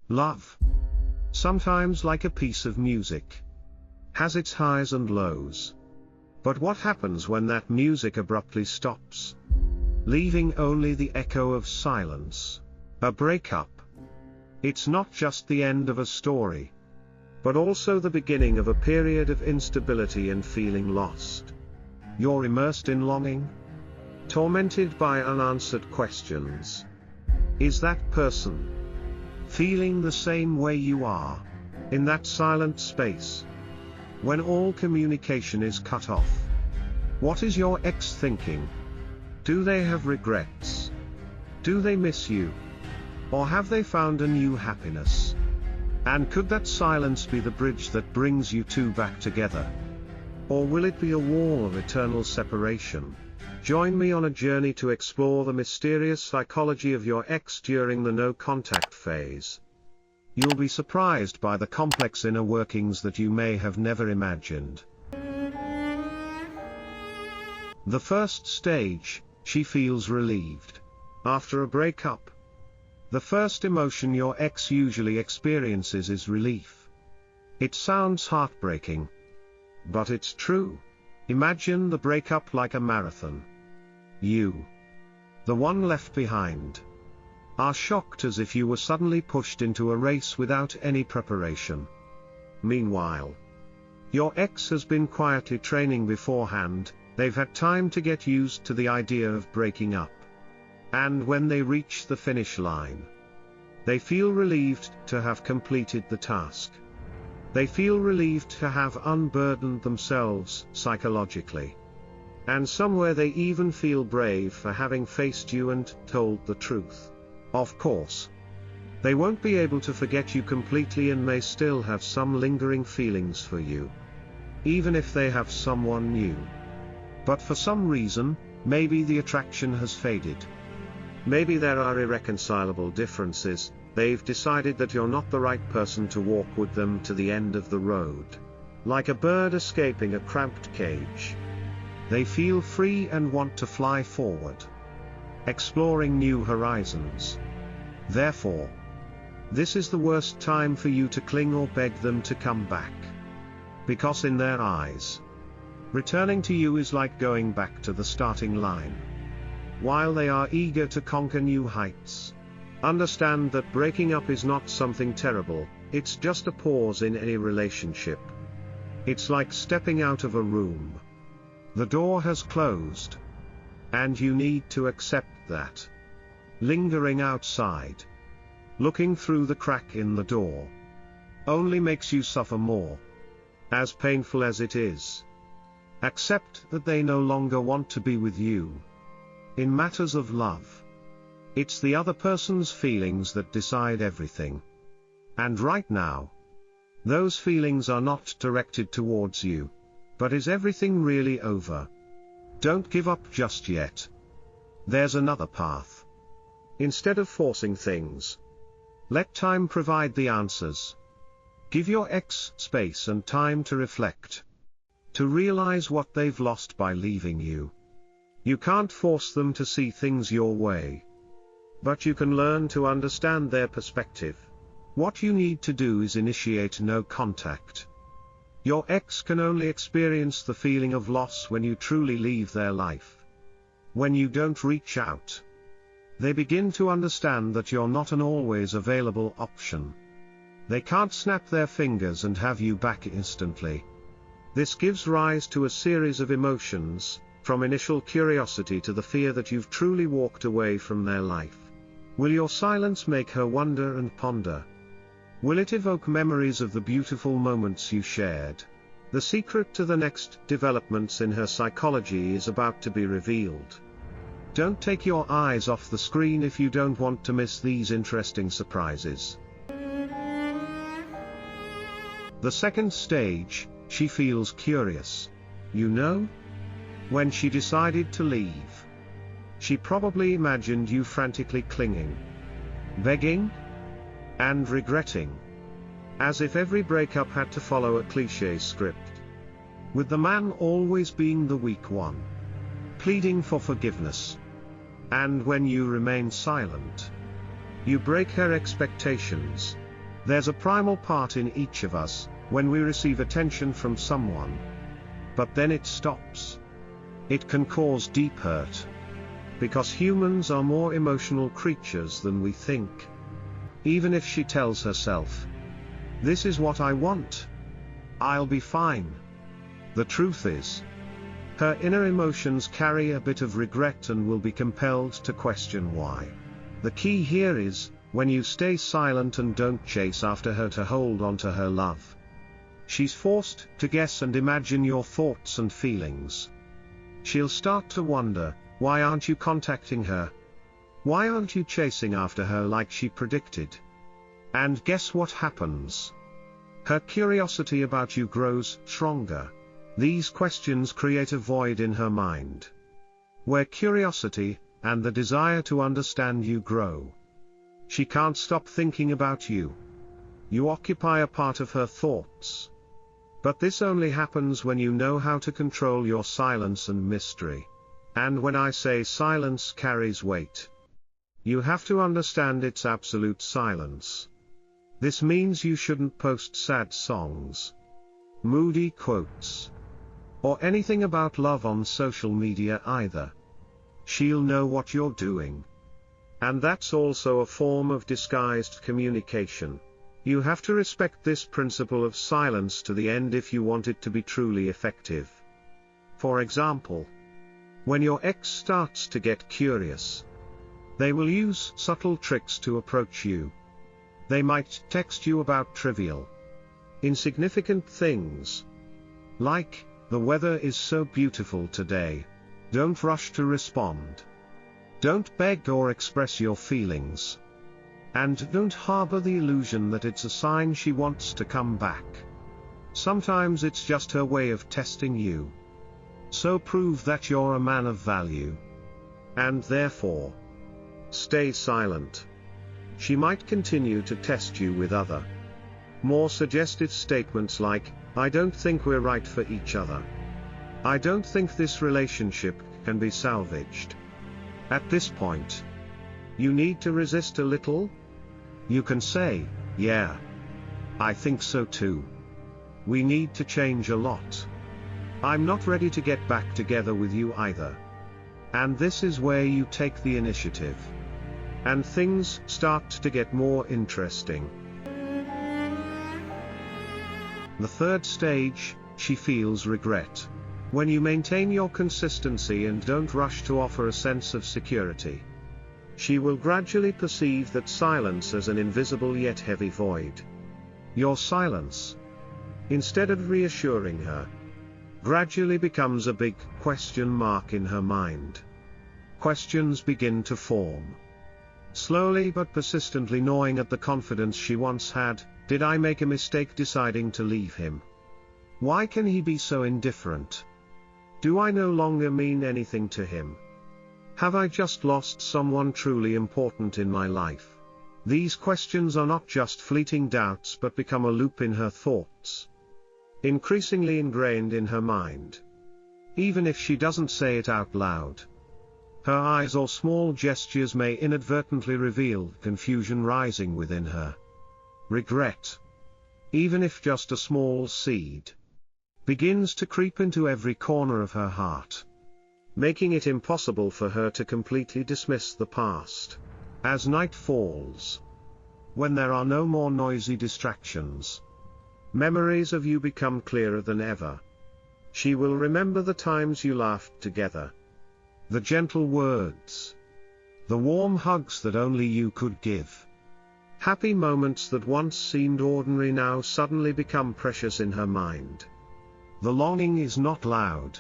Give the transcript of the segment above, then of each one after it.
Love, sometimes like a piece of music, has its highs and lows. But what happens when that music abruptly stops, leaving only the echo of silence? A breakup. It's not just the end of a story, but also the beginning of a period of instability and feeling lost. You're immersed in longing, tormented by unanswered questions. Is that person feeling the same way you are, in that silent space, when all communication is cut off? What is your ex thinking? Do they have regrets? Do they miss you? Or have they found a new happiness? And could that silence be the bridge that brings you two back together? Or will it be a wall of eternal separation? Join me on a journey to explore the mysterious psychology of your ex during the no-contact phase. You'll be surprised by the complex inner workings that you may have never imagined. The first stage, she feels relieved. After a breakup, the first emotion your ex usually experiences is relief. It sounds heartbreaking, but it's true. Imagine the breakup like a marathon. You, the one left behind, are shocked as if you were suddenly pushed into a race without any preparation. Meanwhile, your ex has been quietly training beforehand. They've had time to get used to the idea of breaking up. And when they reach the finish line, they feel relieved to have completed the task. They feel relieved to have unburdened themselves psychologically. And somewhere they even feel brave for having faced you and told the truth. Of course, they won't be able to forget you completely and may still have some lingering feelings for you, even if they have someone new. But for some reason, maybe the attraction has faded. Maybe there are irreconcilable differences. They've decided that you're not the right person to walk with them to the end of the road. Like a bird escaping a cramped cage, they feel free and want to fly forward, exploring new horizons. Therefore, this is the worst time for you to cling or beg them to come back. Because in their eyes, returning to you is like going back to the starting line. While they are eager to conquer new heights, understand that breaking up is not something terrible. It's just a pause in any relationship. It's like stepping out of a room. The door has closed, and you need to accept that. Lingering outside, looking through the crack in the door, only makes you suffer more. As painful as it is, accept that they no longer want to be with you. In matters of love, it's the other person's feelings that decide everything. And right now, those feelings are not directed towards you. But is everything really over? Don't give up just yet. There's another path. Instead of forcing things, let time provide the answers. Give your ex space and time to reflect, to realize what they've lost by leaving you. You can't force them to see things your way, but you can learn to understand their perspective. What you need to do is initiate no contact. Your ex can only experience the feeling of loss when you truly leave their life. When you don't reach out, they begin to understand that you're not an always available option. They can't snap their fingers and have you back instantly. This gives rise to a series of emotions, from initial curiosity to the fear that you've truly walked away from their life. Will your silence make her wonder and ponder? Will it evoke memories of the beautiful moments you shared? The secret to the next developments in her psychology is about to be revealed. Don't take your eyes off the screen if you don't want to miss these interesting surprises. The second stage, she feels curious. You know, when she decided to leave, she probably imagined you frantically clinging, begging, and regretting, as if every breakup had to follow a cliché script, with the man always being the weak one, pleading for forgiveness. And when you remain silent, you break her expectations. There's a primal part in each of us, when we receive attention from someone. But then it stops. It can cause deep hurt. Because humans are more emotional creatures than we think. Even if she tells herself, "This is what I want. I'll be fine." The truth is, her inner emotions carry a bit of regret and will be compelled to question why. The key here is, when you stay silent and don't chase after her to hold on to her love. She's forced to guess and imagine your thoughts and feelings. She'll start to wonder, why aren't you contacting her? Why aren't you chasing after her like she predicted? And guess what happens? Her curiosity about you grows stronger. These questions create a void in her mind. Where curiosity and the desire to understand you grow, she can't stop thinking about you. You occupy a part of her thoughts. But this only happens when you know how to control your silence and mystery. And when I say silence carries weight, you have to understand it's absolute silence. This means you shouldn't post sad songs, moody quotes, or anything about love on social media either. She'll know what you're doing. And that's also a form of disguised communication. You have to respect this principle of silence to the end if you want it to be truly effective. For example, when your ex starts to get curious, they will use subtle tricks to approach you. They might text you about trivial, insignificant things. Like, "The weather is so beautiful today. Don't rush to respond. Don't beg or express your feelings. And don't harbor the illusion that it's a sign she wants to come back." Sometimes it's just her way of testing you. So prove that you're a man of value. And therefore, stay silent. She might continue to test you with other, more suggestive statements like, "I don't think we're right for each other. I don't think this relationship can be salvaged." At this point, you need to resist a little. You can say, "Yeah, I think so too. We need to change a lot. I'm not ready to get back together with you either." And this is where you take the initiative. And things start to get more interesting. The third stage, she feels regret. When you maintain your consistency and don't rush to offer a sense of security, she will gradually perceive that silence as an invisible yet heavy void. Your silence, instead of reassuring her, gradually becomes a big question mark in her mind. Questions begin to form. Slowly but persistently gnawing at the confidence she once had. Did I make a mistake deciding to leave him? Why can he be so indifferent? Do I no longer mean anything to him? Have I just lost someone truly important in my life? These questions are not just fleeting doubts but become a loop in her thoughts, increasingly ingrained in her mind. Even if she doesn't say it out loud, her eyes or small gestures may inadvertently reveal confusion rising within her. Regret, even if just a small seed, begins to creep into every corner of her heart, making it impossible for her to completely dismiss the past. As night falls, when there are no more noisy distractions, memories of you become clearer than ever. She will remember the times you laughed together, the gentle words, the warm hugs that only you could give. Happy moments that once seemed ordinary now suddenly become precious in her mind. The longing is not loud,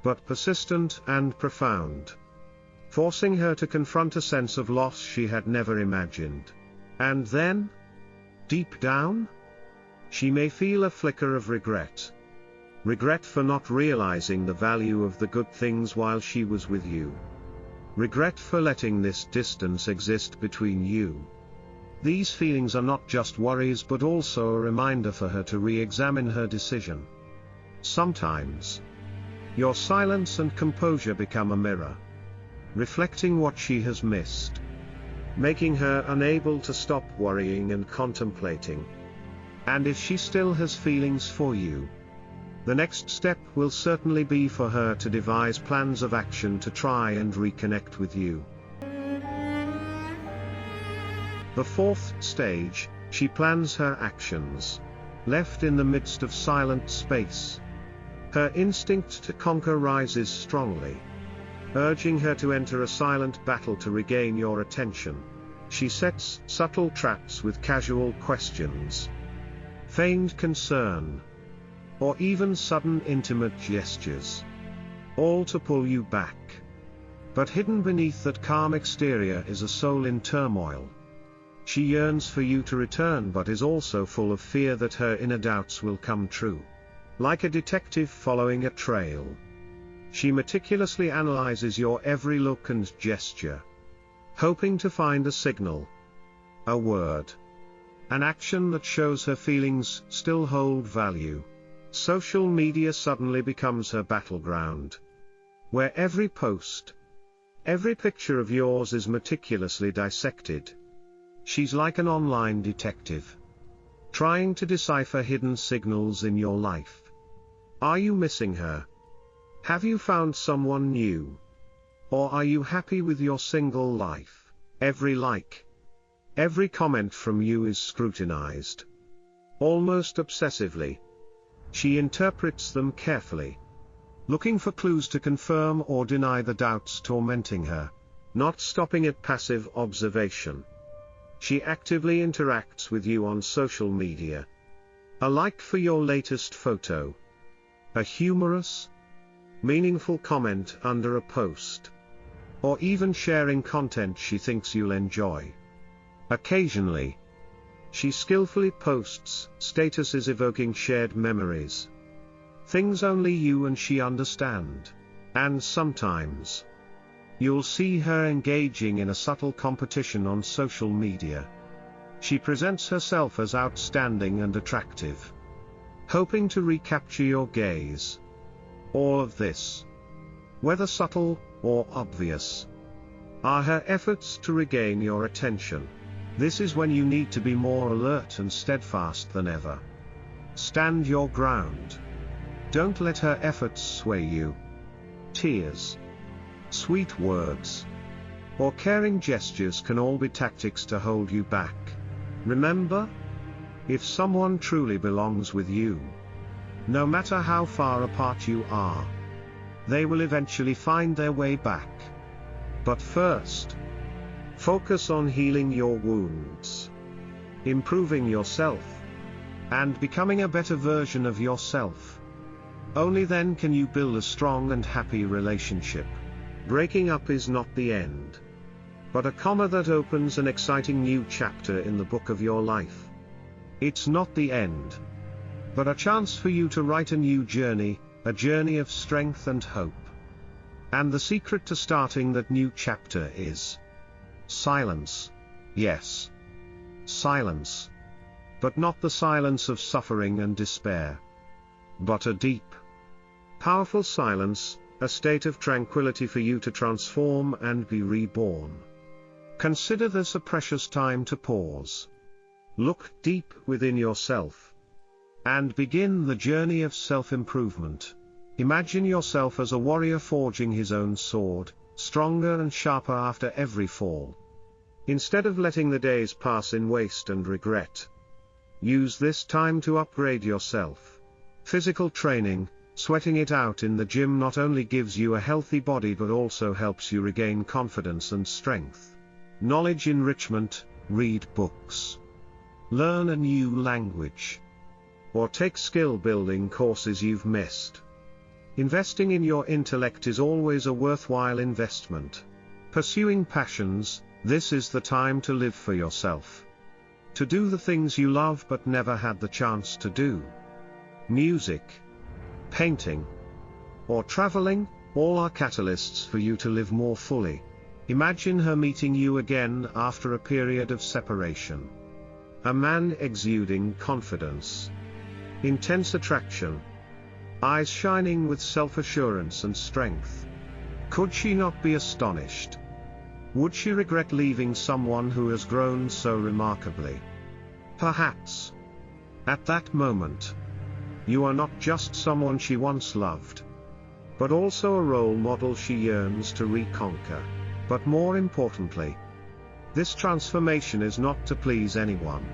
but persistent and profound, forcing her to confront a sense of loss she had never imagined. And then, deep down, she may feel a flicker of regret. Regret for not realizing the value of the good things while she was with you. Regret for letting this distance exist between you. These feelings are not just worries but also a reminder for her to re-examine her decision. Sometimes, your silence and composure become a mirror, reflecting what she has missed. making her unable to stop worrying and contemplating. And if she still has feelings for you, the next step will certainly be for her to devise plans of action to try and reconnect with you. The fourth stage, she plans her actions. Left in the midst of silent space, her instinct to conquer rises strongly, urging her to enter a silent battle to regain your attention. She sets subtle traps with casual questions, feigned concern, or even sudden intimate gestures, all to pull you back. But hidden beneath that calm exterior is a soul in turmoil. She yearns for you to return but is also full of fear that her inner doubts will come true. Like a detective following a trail, she meticulously analyzes your every look and gesture, hoping to find a signal, a word, an action that shows her feelings still hold value. Social media suddenly becomes her battleground, where every post, every picture of yours is meticulously dissected. She's like an online detective, trying to decipher hidden signals in your life. Are you missing her? Have you found someone new? Or are you happy with your single life? Every like, every comment from you is scrutinized, almost obsessively. She interprets them carefully, looking for clues to confirm or deny the doubts tormenting her, not stopping at passive observation. She actively interacts with you on social media. A like for your latest photo, a humorous, meaningful comment under a post, or even sharing content she thinks you'll enjoy. Occasionally, she skillfully posts statuses evoking shared memories, things only you and she understand. And sometimes, you'll see her engaging in a subtle competition on social media. She presents herself as outstanding and attractive, hoping to recapture your gaze. All of this, whether subtle or obvious, are her efforts to regain your attention. This is when you need to be more alert and steadfast than ever. Stand your ground. Don't let her efforts sway you. Tears, sweet words, or caring gestures can all be tactics to hold you back. Remember, if someone truly belongs with you, no matter how far apart you are, they will eventually find their way back. But first, focus on healing your wounds, improving yourself, and becoming a better version of yourself. Only then can you build a strong and happy relationship. Breaking up is not the end, but a comma that opens an exciting new chapter in the book of your life. It's not the end, but a chance for you to write a new journey, a journey of strength and hope. And the secret to starting that new chapter is silence. Yes, silence. But not the silence of suffering and despair, but a deep, powerful silence, a state of tranquility for you to transform and be reborn. Consider this a precious time to pause. Look deep within yourself, and begin the journey of self-improvement. Imagine yourself as a warrior forging his own sword, stronger and sharper after every fall. Instead of letting the days pass in waste and regret, use this time to upgrade yourself. Physical training, sweating it out in the gym not only gives you a healthy body but also helps you regain confidence and strength. Knowledge enrichment, read books, learn a new language, or take skill-building courses you've missed. Investing in your intellect is always a worthwhile investment. Pursuing passions, this is the time to live for yourself. To do the things you love but never had the chance to do. Music, painting, or traveling, all are catalysts for you to live more fully. Imagine her meeting you again after a period of separation. A man exuding confidence, intense attraction, eyes shining with self-assurance and strength. Could she not be astonished? Would she regret leaving someone who has grown so remarkably? Perhaps. At that moment, you are not just someone she once loved, but also a role model she yearns to reconquer. But more importantly, this transformation is not to please anyone,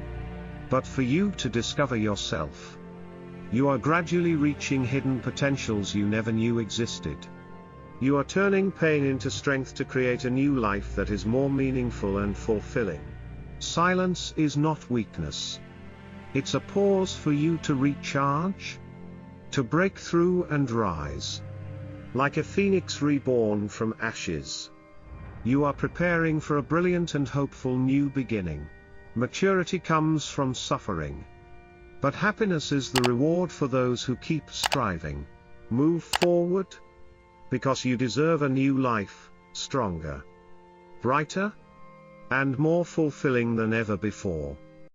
but for you to discover yourself. You are gradually reaching hidden potentials you never knew existed. You are turning pain into strength to create a new life that is more meaningful and fulfilling. Silence is not weakness. It's a pause for you to recharge, to break through and rise. Like a phoenix reborn from ashes, you are preparing for a brilliant and hopeful new beginning. Maturity comes from suffering, but happiness is the reward for those who keep striving. Move forward, because you deserve a new life, stronger, brighter, and more fulfilling than ever before.